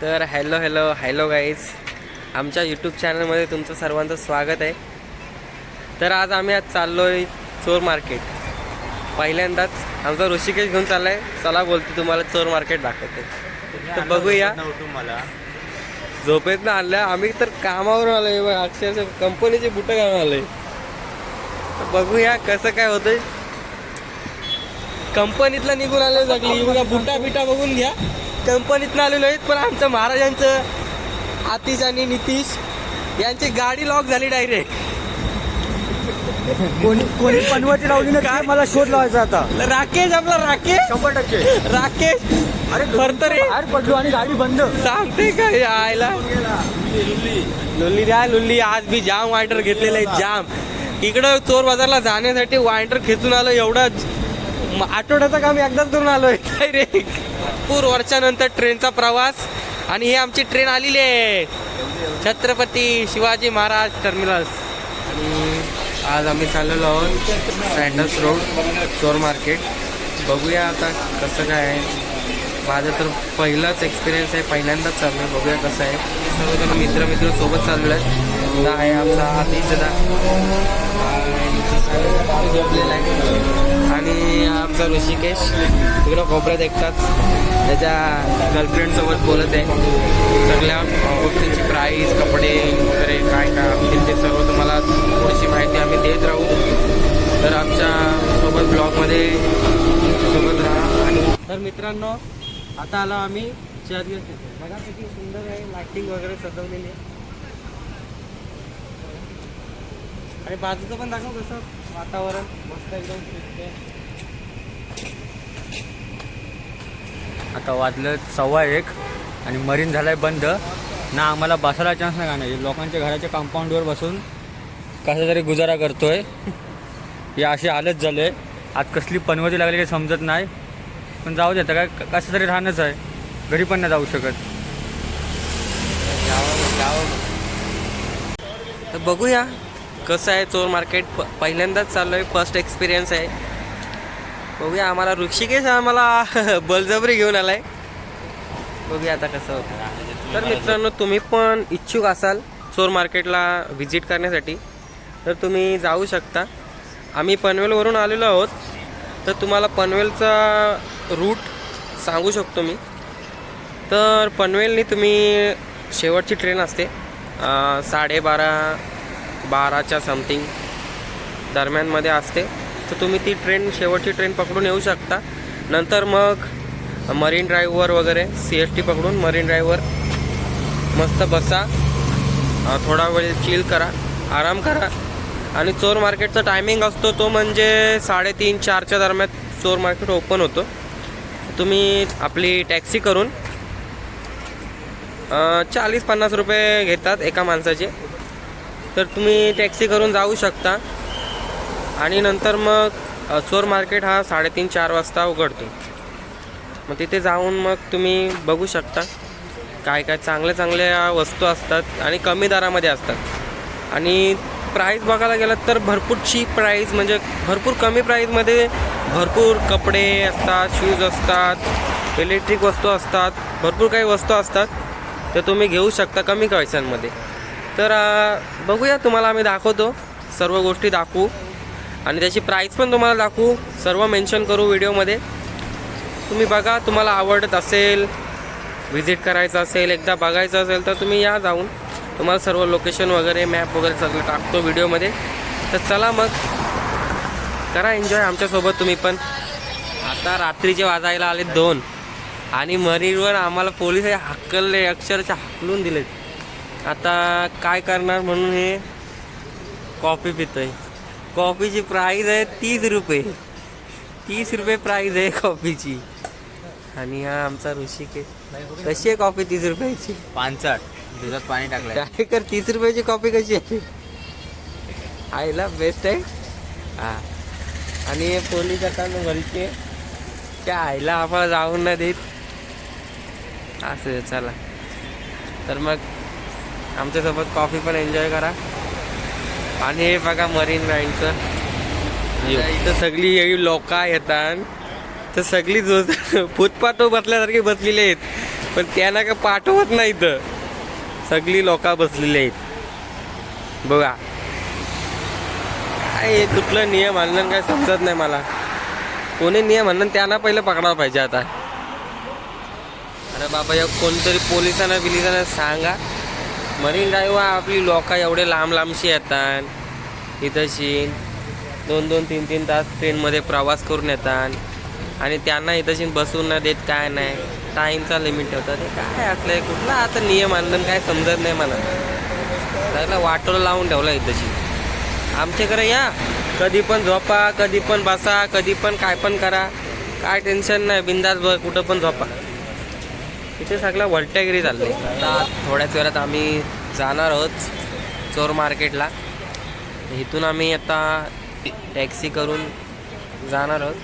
तर hello guys, आमच्या YouTube चॅनलमध्ये तुमचं सर्वांचं स्वागत आहे. तर आज आम्ही चाललो आहे चोर मार्केट. पहिल्यांदाच आमचा ऋषिकेश घेऊन चालला आहे. चला बोलतो तुम्हाला चोर मार्केट दाखवते. तर बघूया. मला झोपेत ना आणलं, आम्ही तर कामावरून आलो आहे. अक्षरशः कंपनीचे बुटं घालून आलो आहे. तर बघूया कसं काय होतंय. कंपनीतला निघून आलो सगळी. बघा बुटा बिटा बघून घ्या. कंपनीतनं आलेलो आहेत, पण आमच्या महाराजांचं आतिश आणि नितीश यांची गाडी लॉक झाली डायरेक्ट. कोणी पनवती लावली ना काय, मला शोध लावायचा आता. राकेश, आपला राकेश 100% राकेश अरे खरतरे बाहेर पडलो आणि गाडी बंद. सांगते का आयला लुल्ली द्या लुल्ली. आज मी जाम वायंटर घेतलेलं आहे, जाम. इकडं चोर बाजारला जाण्यासाठी वायंटर खेचून आलो. एवढा आठवड्याचं काम एकदाच करून आलोय डायरेक्ट. भरपूर वर्षानंतर ट्रेनचा प्रवास, आणि ही आमची ट्रेन आलेली आहे छत्रपती शिवाजी महाराज टर्मिनस. आणि आज आम्ही चाललेलो आहोत सँडल्स रोड चोर मार्केट. बघूया आता कसं काय आहे. माझं तर पहिलाच एक्सपिरियन्स आहे, पहिल्यांदाच चाललो आहे. बघूया कसं आहे. सर्वजण मित्र सोबत चाललो आहे. हा आहे आमचा आतिश झोपलेला आहे, आणि आमचा ऋषिकेश तिकडं कोपऱ्यात एकटाच त्याच्या गर्लफ्रेंडसोबत बोलत आहे. सगळ्या गोष्टींची प्राईस, कपडे वगैरे काय काय असतील ते सर्व तुम्हाला थोडीशी माहिती आम्ही देत राहू. तर आमच्या सोबत ब्लॉगमध्ये सोबत राहा. आणि तर मित्रांनो, आता आलो आम्ही चर्चगेट. बघा किती सुंदर आहे, लाइटिंग वगैरे सजवलेली आहे. आणि बाजूचं पण दाखव कसं वातावरण मस्त एकदम दिसते. आता वाजलं 1:15 आणि मरीन झालाय बंद ना. आम्हाला बसायला चान्स नाही. गाणं लोकांच्या घराच्या कंपाऊंडवर बसून कसं तरी गुजारा करतोय. हे अशी हालत झाले. आज कसली पनवती लागली काही समजत नाही, पण जाऊ दे. आता काय कसं तरी राहणंच आहे. घरी पण नाही जाऊ शकत. तर बघूया कसं आहे चोर मार्केट. पहिल्यांदाच चाललो आहे, फर्स्ट एक्सपिरियन्स आहे. बघूया. आम्हाला ऋषिकेश आम्हाला बळजबरी घेऊन आला आहे. बघूया आता कसं होतं. तर मित्रांनो, तुम्ही पण इच्छुक असाल चोर मार्केटला व्हिजिट करण्यासाठी तर तुम्ही जाऊ शकता. आम्ही पनवेलवरून आलेलो आहोत, तर तुम्हाला पनवेलचा रूट सांगू शकतो मी. तर पनवेलनी तुम्ही शेवटची ट्रेन असते 12:30 समथिंग दरम्यानमध्ये असते. तर तुम्ही ती ट्रेन, शेवटची ट्रेन पकडून येऊ शकता. नंतर मग मरीन ड्राईव्हवर वगैरे CST पकडून मरीन ड्राईव्हवर मस्त बसा, थोडा वेळ चिल करा, आराम करा. आणि चोर मार्केटचा टायमिंग असतो तो म्हणजे 3:30-4च्या दरम्यान चोर मार्केट ओपन होतो. तुम्ही आपली टॅक्सी करून 40-50 रुपये घेतात एका माणसाचे. तर तुम्ही टॅक्सी करून जाऊ शकता. आणि नंतर मग चोर मार्केट हा 3:30-4 वाजता उघडतो. मग तिथे जाऊन मग तुम्ही बघू शकता काय काय चांगल्या वस्तू असतात आणि कमी दरामध्ये असतात. आणि प्राईस बघायला गेलं तर भरपूर चीप प्राईस, म्हणजे भरपूर कमी प्राईजमध्ये भरपूर कपडे असतात, शूज असतात, इलेक्ट्रिक वस्तू असतात, भरपूर काही वस्तू असतात. तर तुम्ही घेऊ शकता कमी पैशांमध्ये. तर बघूया, तुम्हाला आम्ही दाखवतो, सर्व गोष्टी दाखवू आणि त्याची प्राईस पण तुम्हाला दाखवू, सर्व मेन्शन करू व्हिडिओमध्ये. तुम्ही बघा, तुम्हाला आवडत असेल, व्हिजिट करायचं असेल, एकदा बघायचं असेल तर तुम्ही या जाऊन. तुम्हाला सर्व लोकेशन वगैरे, मॅप वगैरे सगळं टाकतो व्हिडिओमध्ये. तर चला मग करा एन्जॉय आमच्यासोबत तुम्ही पण. आता रात्रीचे वाजायला आले 2 आणि मरीनवर आम्हाला पोलिस हाकलले, अक्षरशः हाकलून दिलेत. आता काय करणार म्हणून हे कॉफी पितोय. कॉफीची प्राईज आहे 30 रुपये. 30 रुपये प्राईज आहे कॉफीची. आणि हा आमचा ऋषिकेश. कशी आहे कॉफी 30 रुपयाची? 5 दुधात पाणी टाकलंय. काय कर 30 रुपयाची कॉफी कशी आहे? आईला बेस्ट आहे. हां. आणि हे पोलीस आता घरचे त्या आईला आम्हाला जाऊन नाही देत. असं चला. तर मग आमच्यासोबत कॉफी पण एन्जॉय करा. आणि हे बघा मरीन लाईनचं. इथं सगळी लोक येतात, तर सगळी फुटपाथवर बसल्यासारखी बसलेली आहेत. पण त्यांना काय पाठवत नाही तर सगळी लोक बसलेली आहेत बघा. काय हे कुठलं नियम आणलं काय समजत नाही मला. कोणी नियम आणलं त्यांना पहिलं पकडायला पाहिजे आता. अरे बाबा या कोणतरी पोलिसांना बिलिसांना सांगा. मरीन ड्राईव्ह आपली लोक एवढे लांब लांबशी येतात इथंशी 2-2, 3-3 तास ट्रेनमध्ये प्रवास करून येतात आणि त्यांना इथंशी बसून न देत काय नाही. टाईमचा लिमिट ठेवतात. हे काय असलं कुठला आता नियम आणलं काय समजत नाही मला. त्याला वाटोला लावून ठेवला इथंशी. आमच्याकडे या कधी पण झोपा कधी पण बसा कधी पण काय पण करा. काय टेन्शन नाही बिंदास कुठं पण झोपा. इथे सगळं वलट्यागिरी चालले. आता थोड्याच वेळात आम्ही जाणार आहोत चोर मार्केटला. इथून आम्ही आता टॅक्सी करून जाणार आहोत.